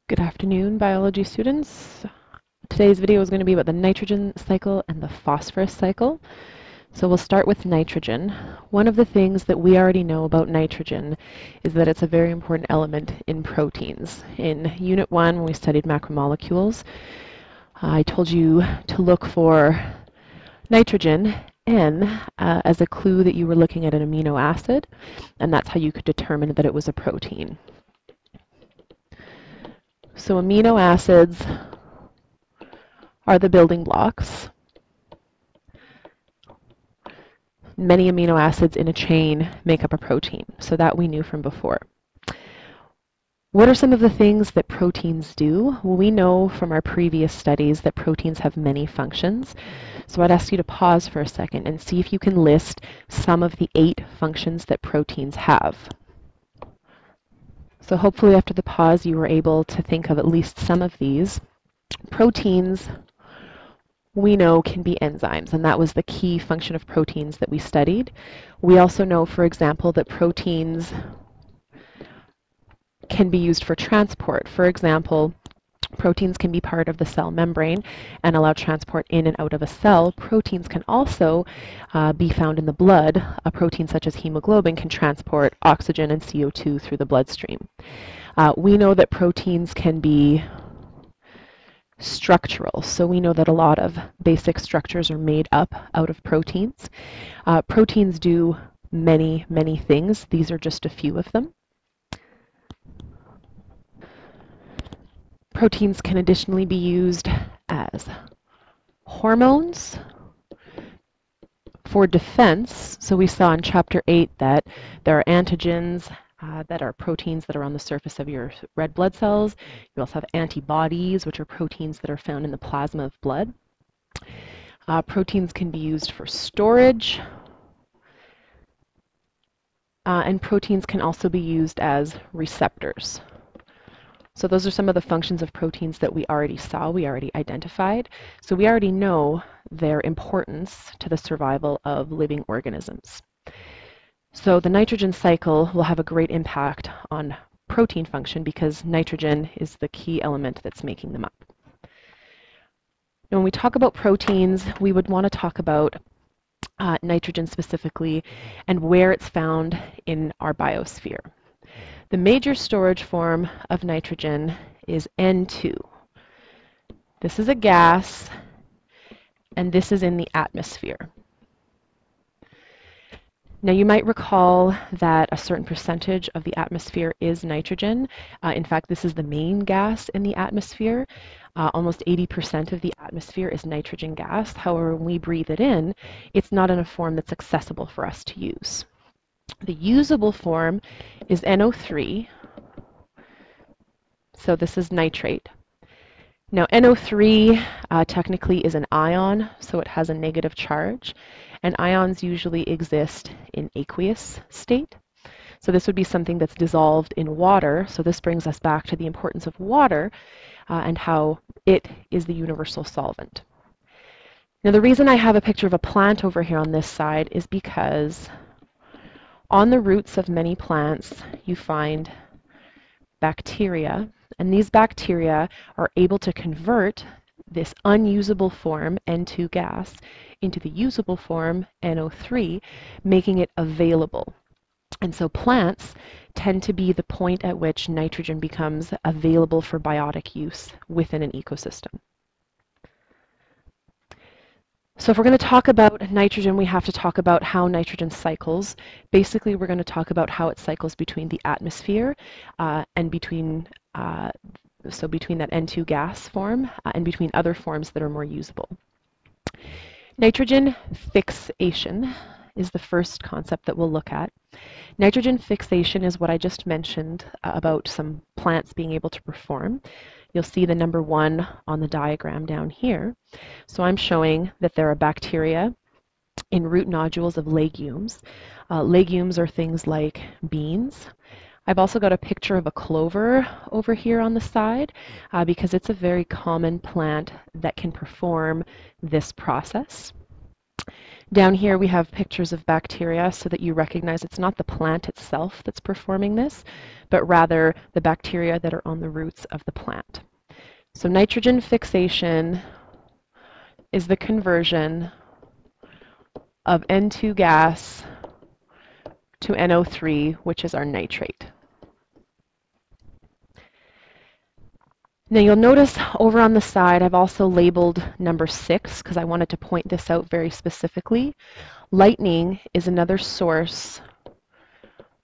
Good afternoon, biology students. Today's video is going to be about the nitrogen cycle and the phosphorus cycle. So we'll start with nitrogen. One of the things that we already know about nitrogen is that it's a very important element in proteins. In Unit 1, when we studied macromolecules, I told you to look for nitrogen, N, as a clue that you were looking at an amino acid, and that's how you could determine that it was a protein. So amino acids are the building blocks. Many amino acids in a chain make up a protein, so that we knew from before. What are some of the things that proteins do? Well, we know from our previous studies that proteins have many functions. So I'd ask you to pause for a second and see if you can list some of the 8 functions that proteins have. So hopefully after the pause you were able to think of at least some of these. Proteins, we know, can be enzymes, and that was the key function of proteins that we studied. We also know, for example, that proteins can be used for transport. For example, proteins can be part of the cell membrane and allow transport in and out of a cell. Proteins can also be found in the blood. A protein such as hemoglobin can transport oxygen and CO2 through the bloodstream. We know that proteins can be structural, so we know that a lot of basic structures are made up out of proteins. Proteins do many, many things. These are just a few of them. Proteins can additionally be used as hormones for defense. So we saw in Chapter 8 that there are antigens that are proteins that are on the surface of your red blood cells. You also have antibodies, which are proteins that are found in the plasma of blood. Proteins can be used for storage. And proteins can also be used as receptors. So those are some of the functions of proteins that we already saw, we already identified. So we already know their importance to the survival of living organisms. So the nitrogen cycle will have a great impact on protein function because nitrogen is the key element that's making them up. Now, when we talk about proteins, we would want to talk about nitrogen specifically and where it's found in our biosphere. The major storage form of nitrogen is N2. This is a gas, and this is in the atmosphere. Now you might recall that a certain percentage of the atmosphere is nitrogen. In fact, this is the main gas in the atmosphere. Almost 80% of the atmosphere is nitrogen gas. However, when we breathe it in, it's not in a form that's accessible for us to use. The usable form is NO3, so this is nitrate. Now NO3 technically is an ion, so it has a negative charge, and ions usually exist in aqueous state. So this would be something that's dissolved in water, so this brings us back to the importance of water and how it is the universal solvent. Now the reason I have a picture of a plant over here on this side is because on the roots of many plants, you find bacteria, and these bacteria are able to convert this unusable form, N2 gas, into the usable form, NO3, making it available. And so plants tend to be the point at which nitrogen becomes available for biotic use within an ecosystem. So if we're going to talk about nitrogen, we have to talk about how nitrogen cycles. Basically, we're going to talk about how it cycles between the atmosphere and between that N2 gas form and between other forms that are more usable. Nitrogen fixation is the first concept that we'll look at. Nitrogen fixation is what I just mentioned about some plants being able to perform. You'll see the number 1 on the diagram down here. So I'm showing that there are bacteria in root nodules of legumes. Legumes are things like beans. I've also got a picture of a clover over here on the side because it's a very common plant that can perform this process. Down here we have pictures of bacteria so that you recognize it's not the plant itself that's performing this, but rather the bacteria that are on the roots of the plant. So nitrogen fixation is the conversion of N2 gas to NO3, which is our nitrate. Now you'll notice over on the side I've also labeled number 6 because I wanted to point this out very specifically. Lightning is another source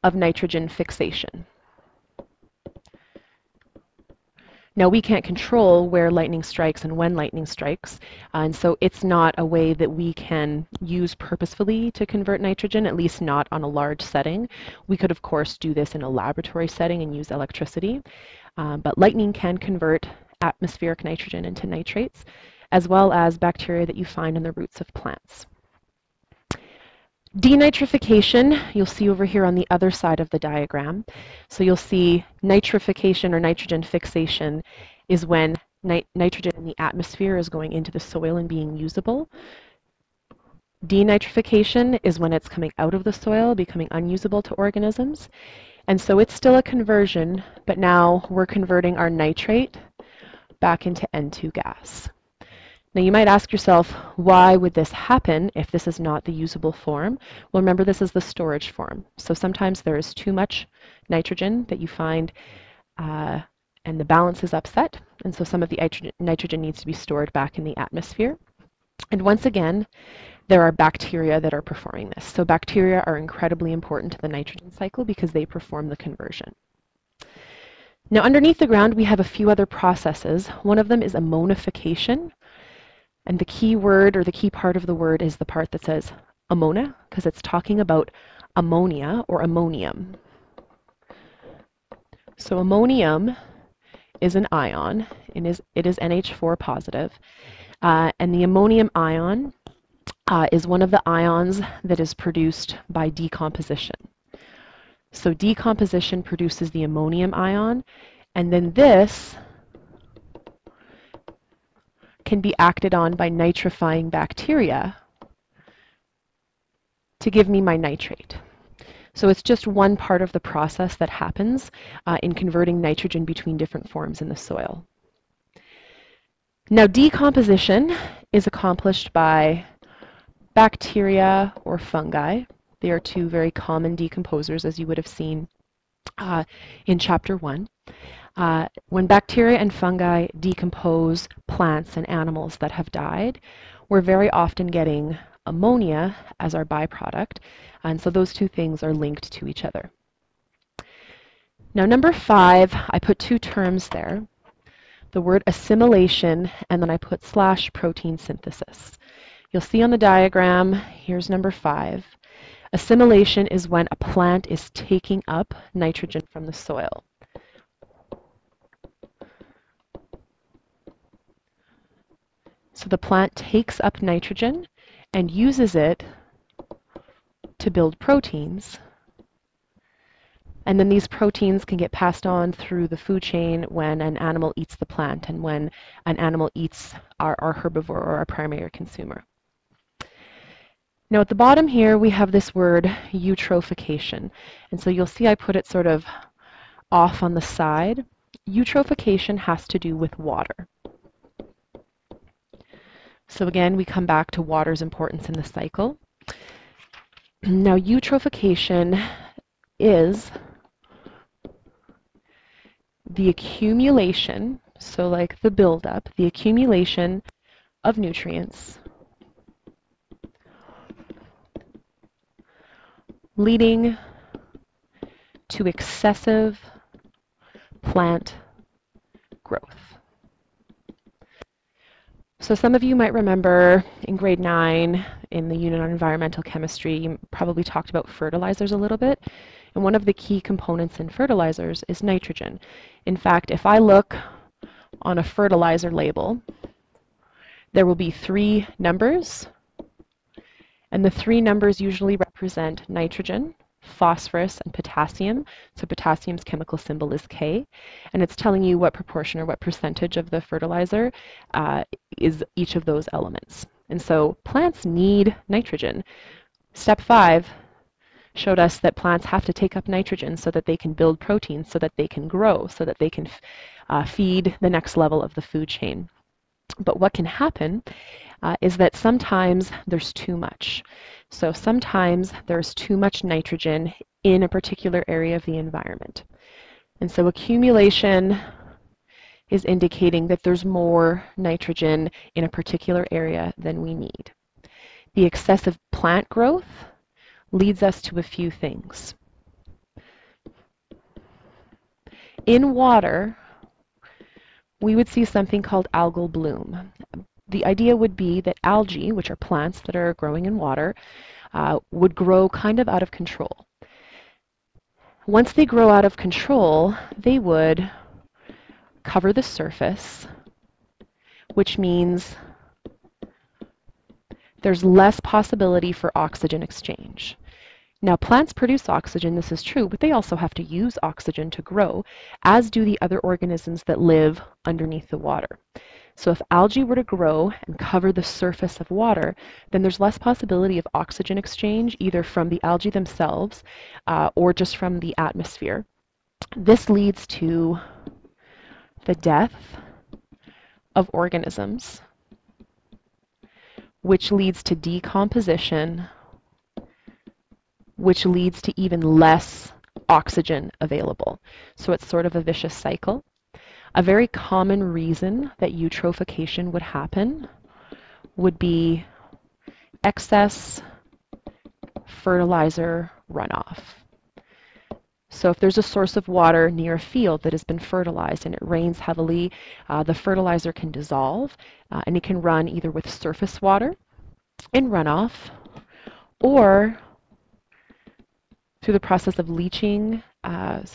of nitrogen fixation. Now we can't control where lightning strikes and when lightning strikes, and so it's not a way that we can use purposefully to convert nitrogen, at least not on a large setting. We could of course do this in a laboratory setting and use electricity, but lightning can convert atmospheric nitrogen into nitrates, as well as bacteria that you find in the roots of plants. Denitrification, you'll see over here on the other side of the diagram. So you'll see nitrification or nitrogen fixation is when nitrogen in the atmosphere is going into the soil and being usable. Denitrification is when it's coming out of the soil, becoming unusable to organisms. And so it's still a conversion, but now we're converting our nitrate back into N2 gas. Now you might ask yourself, why would this happen if this is not the usable form? Well, remember this is the storage form. So sometimes there is too much nitrogen that you find and the balance is upset. And so some of the nitrogen needs to be stored back in the atmosphere. And once again, there are bacteria that are performing this. So bacteria are incredibly important to the nitrogen cycle because they perform the conversion. Now underneath the ground, we have a few other processes. One of them is ammonification. And the key word or the key part of the word is the part that says ammonia, because it's talking about ammonia or ammonium. So ammonium is an ion, and it is NH4 positive. And the ammonium ion is one of the ions that is produced by decomposition. So decomposition produces the ammonium ion, and then this can be acted on by nitrifying bacteria to give me my nitrate. So it's just one part of the process that happens in converting nitrogen between different forms in the soil. Now decomposition is accomplished by bacteria or fungi. They are two very common decomposers, as you would have seen in Chapter 1. When bacteria and fungi decompose plants and animals that have died, we're very often getting ammonia as our byproduct, and so those two things are linked to each other. Now number 5, I put two terms there, the word assimilation, and then I put / protein synthesis. You'll see on the diagram, here's number 5. Assimilation is when a plant is taking up nitrogen from the soil. So the plant takes up nitrogen and uses it to build proteins. And then these proteins can get passed on through the food chain when an animal eats the plant and when an animal eats our herbivore or our primary consumer. Now at the bottom here we have this word eutrophication. And so you'll see I put it sort of off on the side. Eutrophication has to do with water. So again, we come back to water's importance in the cycle. Now, eutrophication is the accumulation, so like the buildup, the accumulation of nutrients leading to excessive plant growth. So some of you might remember in grade 9 in the unit on environmental chemistry, you probably talked about fertilizers a little bit. And one of the key components in fertilizers is nitrogen. In fact, if I look on a fertilizer label, there will be 3 numbers. And the 3 numbers usually represent nitrogen, phosphorus, and potassium. So potassium's chemical symbol is K. And it's telling you what proportion or what percentage of the fertilizer is each of those elements. And so plants need nitrogen. Step 5, showed us that plants have to take up nitrogen so that they can build protein, so that they can grow, so that they can feed the next level of the food chain. But what can happen is that sometimes there's too much. So sometimes there's too much nitrogen in a particular area of the environment. And so accumulation is indicating that there's more nitrogen in a particular area than we need. The excessive plant growth leads us to a few things. In water, we would see something called algal bloom. The idea would be that algae, which are plants that are growing in water, would grow kind of out of control. Once they grow out of control, they would cover the surface, which means there's less possibility for oxygen exchange. Now, plants produce oxygen, this is true, but they also have to use oxygen to grow, as do the other organisms that live underneath the water. So if algae were to grow and cover the surface of water, then there's less possibility of oxygen exchange, either from the algae themselves or just from the atmosphere. This leads to the death of organisms, which leads to decomposition, which leads to even less oxygen available. So it's sort of a vicious cycle. A very common reason that eutrophication would happen would be excess fertilizer runoff. So if there's a source of water near a field that has been fertilized and it rains heavily, the fertilizer can dissolve and it can run either with surface water in runoff or through the process of leaching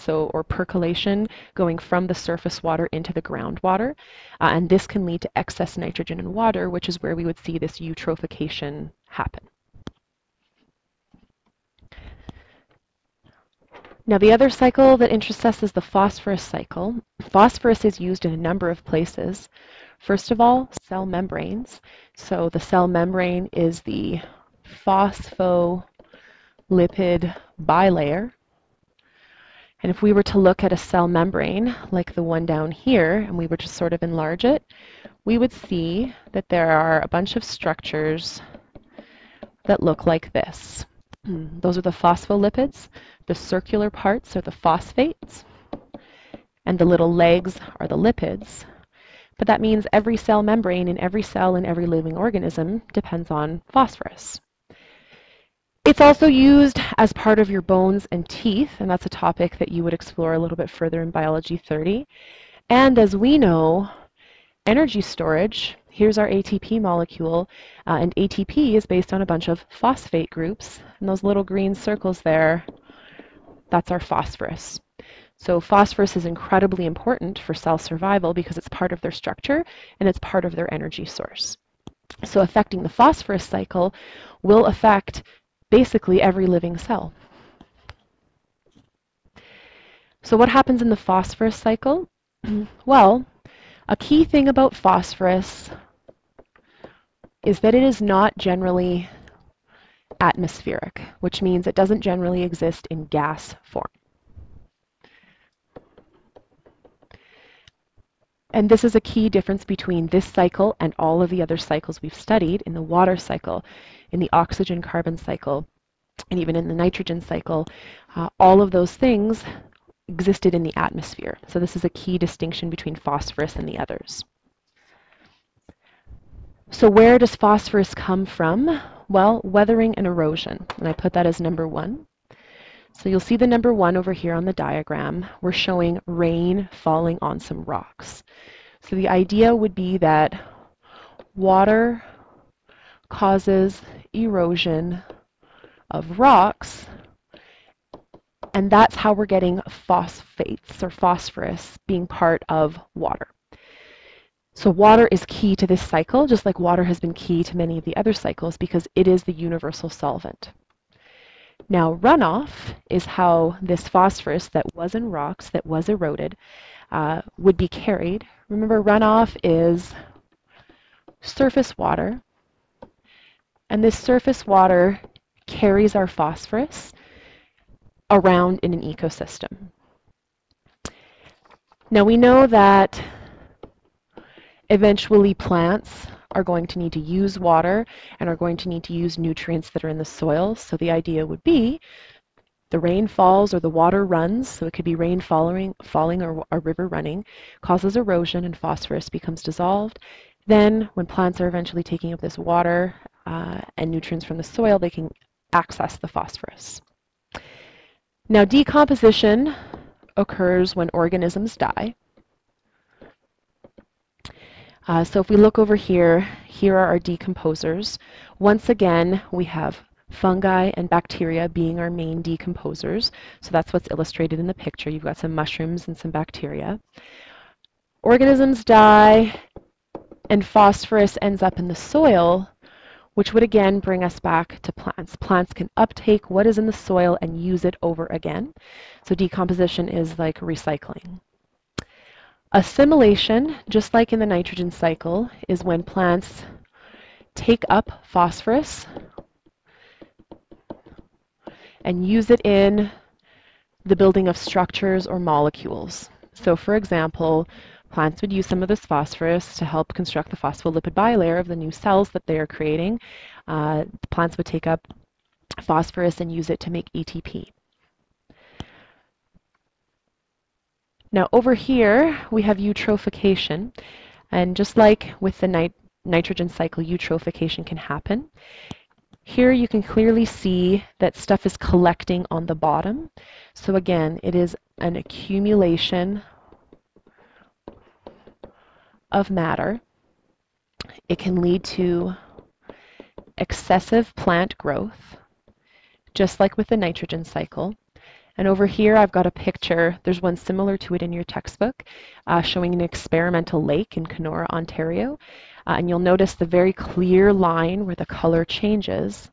or percolation, going from the surface water into the groundwater. And this can lead to excess nitrogen in water, which is where we would see this eutrophication happen. Now, the other cycle that interests us is the phosphorus cycle. Phosphorus is used in a number of places. First of all, cell membranes. So the cell membrane is the phospholipid bilayer. And if we were to look at a cell membrane, like the one down here, and we were to sort of enlarge it, we would see that there are a bunch of structures that look like this. Those are the phospholipids. The circular parts are the phosphates, and the little legs are the lipids. But that means every cell membrane in every cell in every living organism depends on phosphorus. It's also used as part of your bones and teeth, and that's a topic that you would explore a little bit further in Biology 30. And as we know, energy storage, here's our ATP molecule, and ATP is based on a bunch of phosphate groups, and those little green circles there, that's our phosphorus. So phosphorus is incredibly important for cell survival because it's part of their structure and it's part of their energy source. So affecting the phosphorus cycle will affect basically every living cell. So what happens in the phosphorus cycle? Well, a key thing about phosphorus is that it is not generally atmospheric, which means it doesn't generally exist in gas form. And this is a key difference between this cycle and all of the other cycles we've studied in the water cycle, in the oxygen-carbon cycle, and even in the nitrogen cycle. All of those things existed in the atmosphere. So this is a key distinction between phosphorus and the others. So where does phosphorus come from? Well, weathering and erosion, and I put that as number 1. So you'll see the number 1 over here on the diagram. We're showing rain falling on some rocks. So the idea would be that water causes erosion of rocks, and that's how we're getting phosphates or phosphorus being part of water. So water is key to this cycle, just like water has been key to many of the other cycles because it is the universal solvent. Now, runoff is how this phosphorus that was in rocks, that was eroded, would be carried. Remember, runoff is surface water, and this surface water carries our phosphorus. around in an ecosystem. Now we know that eventually plants are going to need to use water and are going to need to use nutrients that are in the soil. So the idea would be the rain falls or the water runs, so it could be rain falling or a river running, causes erosion and phosphorus becomes dissolved. Then when plants are eventually taking up this water and nutrients from the soil, they can access the phosphorus. Now decomposition occurs when organisms die. So if we look over here, here are our decomposers. Once again, we have fungi and bacteria being our main decomposers. So that's what's illustrated in the picture. You've got some mushrooms and some bacteria. Organisms die and phosphorus ends up in the soil, which would again bring us back to plants. Plants can uptake what is in the soil and use it over again. So decomposition is like recycling. Assimilation, just like in the nitrogen cycle, is when plants take up phosphorus and use it in the building of structures or molecules. So for example, plants would use some of this phosphorus to help construct the phospholipid bilayer of the new cells that they are creating. Plants would take up phosphorus and use it to make ATP. Now over here we have eutrophication, and just like with the nitrogen cycle, eutrophication can happen. Here you can clearly see that stuff is collecting on the bottom. So again, it is an accumulation of matter. It can lead to excessive plant growth, just like with the nitrogen cycle. And over here I've got a picture, there's one similar to it in your textbook, showing an experimental lake in Kenora, Ontario. And you'll notice the very clear line where the color changes.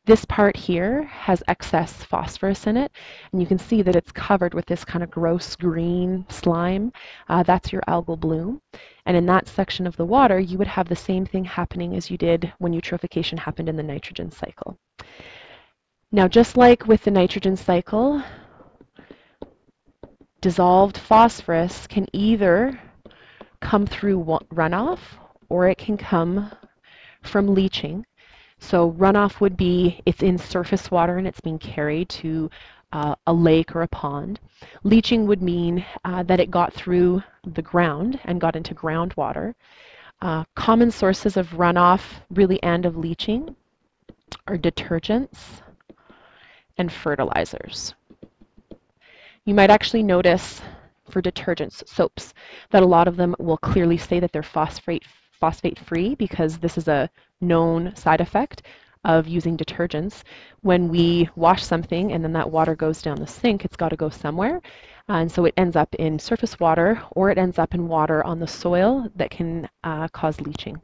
This part here has excess phosphorus in it, and you can see that it's covered with this kind of gross green slime. That's your algal bloom. And in that section of the water, you would have the same thing happening as you did when eutrophication happened in the nitrogen cycle. Now, just like with the nitrogen cycle, dissolved phosphorus can either come through runoff or it can come from leaching. So runoff would be it's in surface water and it's being carried to a lake or a pond. Leaching would mean that it got through the ground and got into groundwater. Common sources of runoff, really, and of leaching are detergents and fertilizers. You might actually notice for detergents, soaps, that a lot of them will clearly say that they're phosphate-free because this is a known side effect of using detergents. When we wash something and then that water goes down the sink, it's got to go somewhere. And so it ends up in surface water or it ends up in water on the soil that can cause leaching.